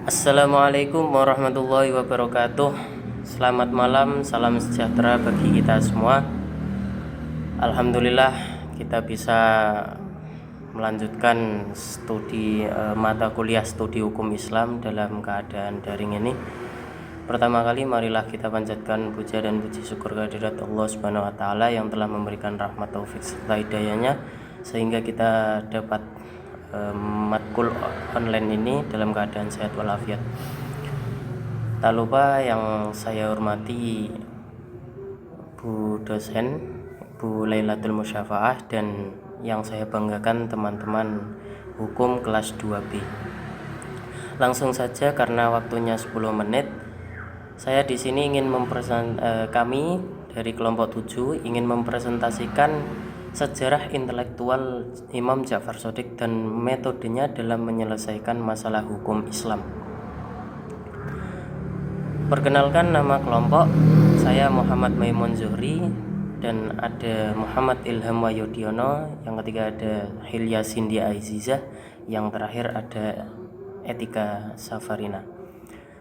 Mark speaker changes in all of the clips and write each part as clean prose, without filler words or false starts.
Speaker 1: Assalamualaikum warahmatullahi wabarakatuh. Selamat malam, salam sejahtera bagi kita semua. Alhamdulillah kita bisa melanjutkan studi mata kuliah studi hukum Islam dalam keadaan daring ini. Pertama kali marilah kita panjatkan puja dan puji syukur kehadirat Allah Subhanahu wa taala yang telah memberikan rahmat taufik serta hidayahnya sehingga kita dapat matkul online ini dalam keadaan sehat walafiat. Tak lupa yang saya hormati Bu dosen, Bu Lailatul Musyafaah, dan yang saya banggakan teman-teman hukum kelas 2B. Langsung saja karena waktunya 10 menit. Saya di sini ingin kami dari kelompok 7 ingin mempresentasikan sejarah intelektual Imam Ja'far Shadiq dan metodenya dalam menyelesaikan masalah hukum Islam. Perkenalkan nama kelompok, saya Muhammad Maimun Zuhri, dan ada Muhammad Ilham Wahyudiono, yang ketiga ada Hilya Cindy Aizizah, yang terakhir ada Etika Safarina.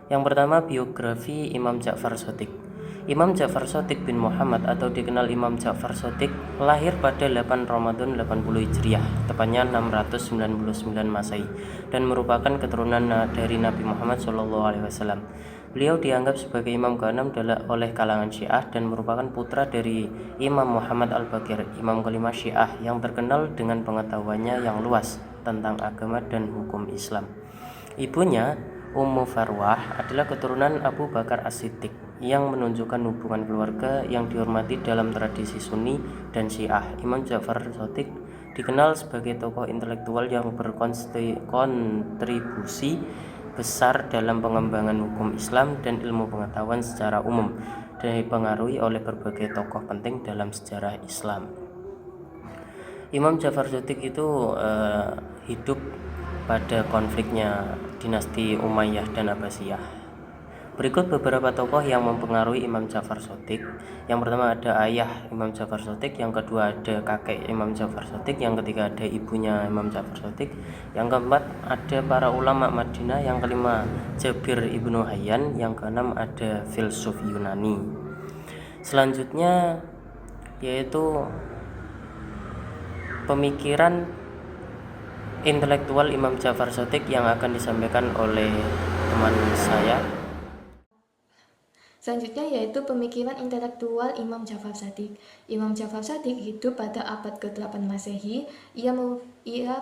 Speaker 1: Yang pertama, biografi Imam Ja'far Shadiq. Imam Ja'far Shadiq bin Muhammad atau dikenal Imam Ja'far Shadiq lahir pada 8 Ramadan 80 Hijriah, tepatnya 699 Masehi, dan merupakan keturunan dari Nabi Muhammad SAW. Beliau dianggap sebagai imam ke-6 oleh kalangan Syiah dan merupakan putra dari Imam Muhammad Al-Baqir, imam kelima Syiah yang terkenal dengan pengetahuannya yang luas tentang agama dan hukum Islam. Ibunya, Ummu Farwah, adalah keturunan Abu Bakar As-Siddiq yang menunjukkan hubungan keluarga yang dihormati dalam tradisi Sunni dan Syiah. Imam Ja'far Shadiq dikenal sebagai tokoh intelektual yang berkontribusi besar dalam pengembangan hukum Islam dan ilmu pengetahuan secara umum, dan dipengaruhi oleh berbagai tokoh penting dalam sejarah Islam. Imam Ja'far Shadiq itu hidup pada konfliknya dinasti Umayyah dan Abbasiyah. Berikut beberapa tokoh yang mempengaruhi Imam Ja'far Shadiq. Yang pertama ada ayah Imam Ja'far Shadiq, yang kedua ada kakek Imam Ja'far Shadiq, yang ketiga ada ibunya Imam Ja'far Shadiq, yang keempat ada para ulama Madinah, yang kelima Jabir ibnu Hayyan, yang keenam ada filsuf Yunani. Selanjutnya yaitu pemikiran intelektual Imam Ja'far Shadiq yang akan disampaikan oleh teman saya.
Speaker 2: Selanjutnya yaitu pemikiran intelektual Imam Ja'far Shadiq. Imam Ja'far Shadiq hidup pada abad ke-8 Masehi. Ia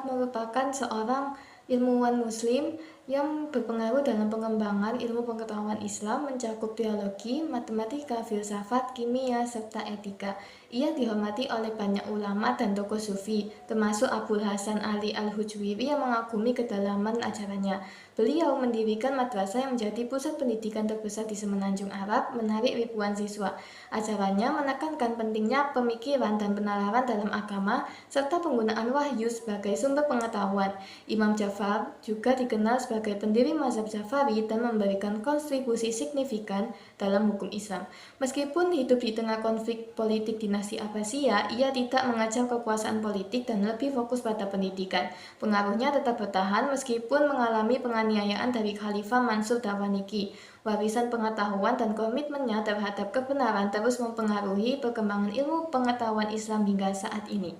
Speaker 2: merupakan seorang ilmuwan muslim yang berpengaruh dalam pengembangan ilmu pengetahuan Islam, mencakup teologi, matematika, filsafat, kimia, serta etika. Ia dihormati oleh banyak ulama dan tokoh sufi, termasuk Abul Hasan Ali Al-Hujwiri yang mengagumi kedalaman ajarannya. Beliau mendirikan madrasah yang menjadi pusat pendidikan terbesar di Semenanjung Arab, menarik ribuan siswa. Ajarannya menekankan pentingnya pemikiran dan penalaran dalam agama, serta penggunaan wahyu sebagai sumber pengetahuan. Imam Ja'far juga dikenal sebagai pendiri mazhab Ja'fari dan memberikan kontribusi signifikan dalam hukum Islam. Meskipun hidup di tengah konflik politik dinasti Abbasiyah, ia tidak mengajar kekuasaan politik dan lebih fokus pada pendidikan. Pengaruhnya tetap bertahan meskipun mengalami penganiayaan dari Khalifah Mansur Darwaniki. Warisan pengetahuan dan komitmennya terhadap kebenaran terus mempengaruhi perkembangan ilmu pengetahuan Islam hingga saat ini.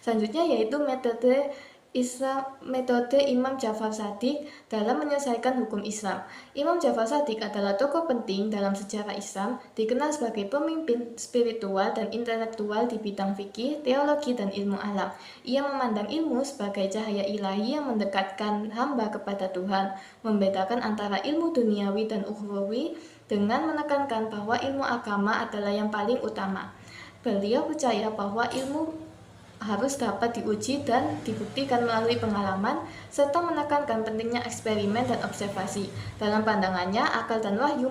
Speaker 2: Selanjutnya yaitu metode Imam Ja'far Shadiq dalam menyelesaikan hukum Islam. Imam Ja'far Shadiq adalah tokoh penting dalam sejarah Islam, dikenal sebagai pemimpin spiritual dan intelektual di bidang fikih, teologi, dan ilmu alam. Ia memandang ilmu sebagai cahaya ilahi yang mendekatkan hamba kepada Tuhan, membedakan antara ilmu duniawi dan ukhrawi dengan menekankan bahwa ilmu agama adalah yang paling utama. Beliau percaya bahwa ilmu harus dapat diuji dan dibuktikan melalui pengalaman, serta menekankan pentingnya eksperimen dan observasi. Dalam pandangannya, akal dan wahyu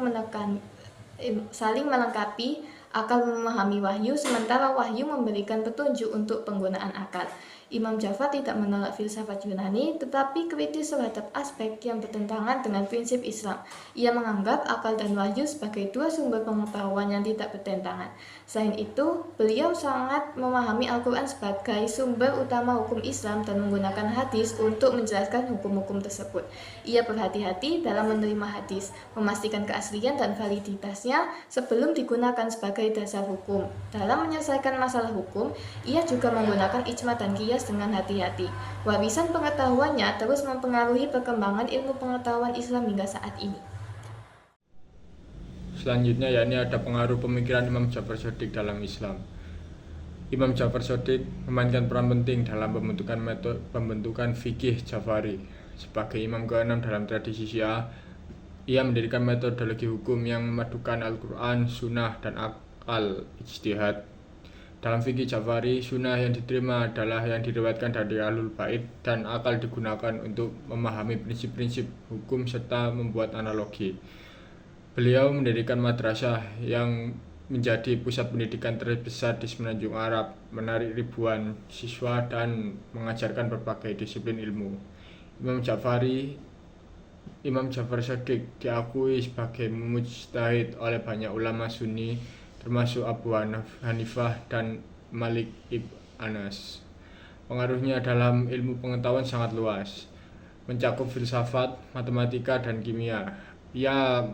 Speaker 2: saling melengkapi. Akal memahami wahyu, sementara wahyu memberikan petunjuk untuk penggunaan akal. Imam Jafar tidak menolak filsafat Yunani, tetapi kritis terhadap aspek yang bertentangan dengan prinsip Islam. Ia menganggap akal dan wahyu sebagai dua sumber pengetahuan yang tidak bertentangan. Selain itu, beliau sangat memahami Al-Quran sebagai sumber utama hukum Islam dan menggunakan hadis untuk menjelaskan hukum-hukum tersebut. Ia berhati-hati dalam menerima hadis, memastikan keaslian dan validitasnya sebelum digunakan sebagai dasar hukum. Dalam menyelesaikan masalah hukum, ia juga menggunakan ijma dan qiyas dengan hati-hati. Warisan pengetahuannya terus mempengaruhi perkembangan ilmu pengetahuan Islam hingga saat ini.
Speaker 3: Selanjutnya yakni ada pengaruh pemikiran Imam Jafar Shadiq dalam Islam. Imam Jafar Shadiq memainkan peran penting dalam pembentukan fikih Jafari. Sebagai imam ke-6 dalam tradisi Syiah, ia mendirikan metodologi hukum yang memadukan Al-Quran, Sunnah, dan akal ijtihad. Dalam fikih Jafari, Sunnah yang diterima adalah yang diriwayatkan dari Ahlul Bait dan akal digunakan untuk memahami prinsip-prinsip hukum serta membuat analogi. Beliau mendirikan madrasah yang menjadi pusat pendidikan terbesar di semenanjung Arab, menarik ribuan siswa dan mengajarkan berbagai disiplin ilmu. Imam Jafar Shadiq diakui sebagai mujtahid oleh banyak ulama Sunni, termasuk Abu Hanifah dan Malik ibn Anas. Pengaruhnya dalam ilmu pengetahuan sangat luas, mencakup filsafat, matematika, dan kimia. Ia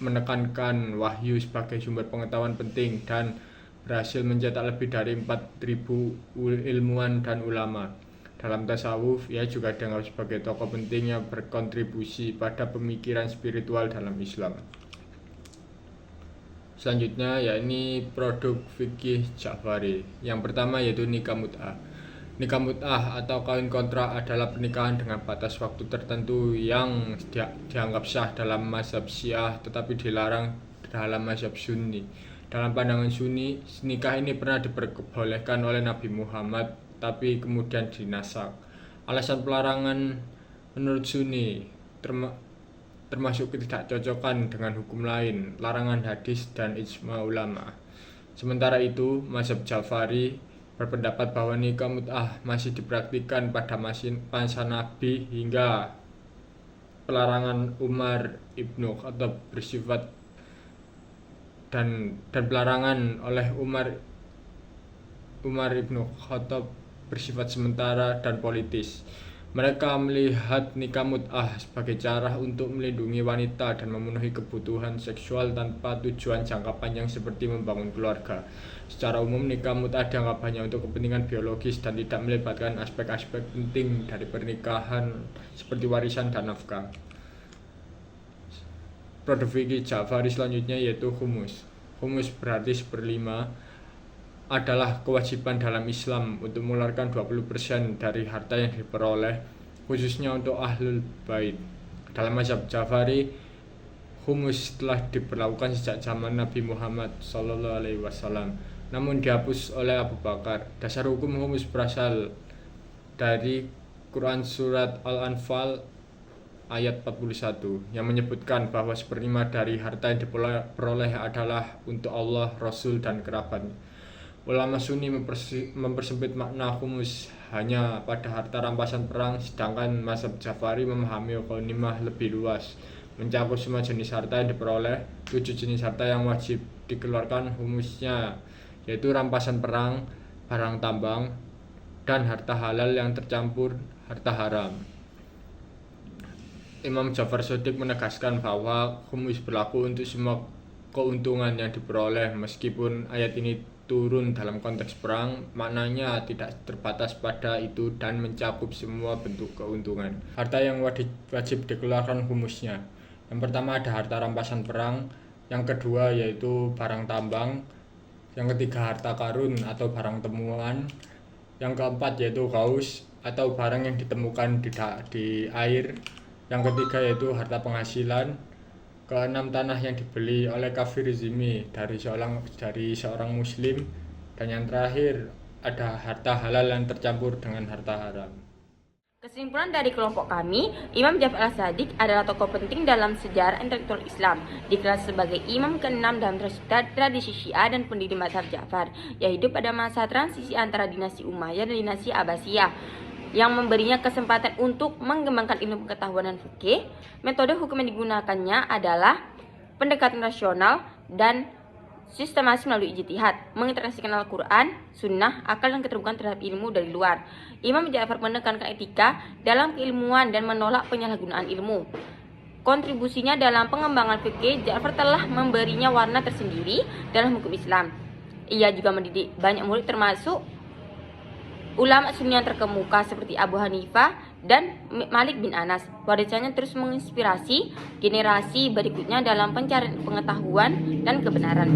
Speaker 3: menekankan wahyu sebagai sumber pengetahuan penting dan berhasil mencetak lebih dari 4.000 ilmuwan dan ulama. Dalam tasawuf, ia juga dianggap sebagai tokoh penting yang berkontribusi pada pemikiran spiritual dalam Islam. Selanjutnya yakni produk fikih Ja'fari. Yang pertama yaitu nikah mut'ah. Nikah mut'ah atau kawin kontrak adalah pernikahan dengan batas waktu tertentu yang dianggap sah dalam mazhab Syiah tetapi dilarang dalam mazhab Sunni. Dalam pandangan Sunni, nikah ini pernah diperbolehkan oleh Nabi Muhammad tapi kemudian dinasak. Alasan pelarangan menurut Sunni termasuk ketidakcocokan dengan hukum lain, larangan hadis dan ijma ulama. Sementara itu, mazhab Ja'fari berpendapat bahwa nikah mut'ah masih dipraktikkan pada masa Nabi hingga pelarangan Umar ibnu Khattab bersifat dan pelarangan oleh Umar ibnu Khattab bersifat sementara dan politis. Mereka melihat nikah mut'ah sebagai cara untuk melindungi wanita dan memenuhi kebutuhan seksual tanpa tujuan jangka panjang seperti membangun keluarga. Secara umum, nikah mut'ah dianggap hanya untuk kepentingan biologis dan tidak melibatkan aspek-aspek penting dari pernikahan seperti warisan dan nafkah. Produk fikih Ja'fari selanjutnya yaitu humus. Humus berarti 1/5 adalah kewajiban dalam Islam untuk mengeluarkan 20% dari harta yang diperoleh, khususnya untuk Ahlul Bait. Dalam mazhab Ja'fari, humus telah diberlakukan sejak zaman Nabi Muhammad SAW, namun dihapus oleh Abu Bakar. Dasar hukum humus berasal dari Quran Surat Al-Anfal ayat 41 yang menyebutkan bahwa 1/5 dari harta yang diperoleh adalah untuk Allah, Rasul, dan kerabat. Ulama Sunni mempersempit makna humus hanya pada harta rampasan perang, sedangkan mazhab Ja'fari memahami ghanimah lebih luas, mencakup semua jenis harta yang diperoleh. 7 jenis harta yang wajib dikeluarkan humusnya yaitu rampasan perang, barang tambang, dan harta halal yang tercampur harta haram. Imam Jafar Shadiq menegaskan bahwa humus berlaku untuk semua keuntungan yang diperoleh. Meskipun ayat ini turun dalam konteks perang, maknanya tidak terbatas pada itu dan mencakup semua bentuk keuntungan. Harta yang wajib dikeluarkan humusnya. Yang pertama ada harta rampasan perang, yang kedua yaitu barang tambang, yang ketiga harta karun atau barang temuan, yang keempat yaitu ghaus atau barang yang ditemukan di air, yang ketiga yaitu harta penghasilan, keenam tanah yang dibeli oleh kafir zimmi dari seorang muslim, dan yang terakhir ada harta halal yang tercampur dengan harta haram.
Speaker 4: Kesimpulan dari kelompok kami, Imam Ja'far As-Shadiq adalah tokoh penting dalam sejarah intelektual Islam, dikenal sebagai imam ke-6 dalam tradisi Syiah dan pendiri mazhab Ja'far, yang hidup pada masa transisi antara dinasti Umayyah dan dinasti Abbasiyah, yang memberinya kesempatan untuk mengembangkan ilmu pengetahuan dan fikih. Metode hukum yang digunakannya adalah pendekatan rasional dan sistematis melalui ijtihad, mengintegrasikan Al-Quran, Sunnah, akal dan keterbukaan terhadap ilmu dari luar. Imam Ja'far menekankan etika dalam keilmuan dan menolak penyalahgunaan ilmu. Kontribusinya dalam pengembangan fikih, Ja'far telah memberinya warna tersendiri dalam hukum Islam. Ia juga mendidik banyak murid termasuk ulama Sunni yang terkemuka seperti Abu Hanifah dan Malik bin Anas. Warisannya terus menginspirasi generasi berikutnya dalam pencarian pengetahuan dan kebenaran.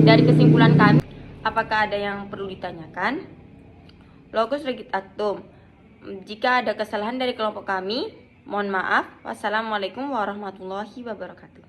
Speaker 4: Dari kesimpulan kami, apakah ada yang perlu ditanyakan? Logos legit actum. Jika ada kesalahan dari kelompok kami, mohon maaf. Wassalamualaikum warahmatullahi wabarakatuh.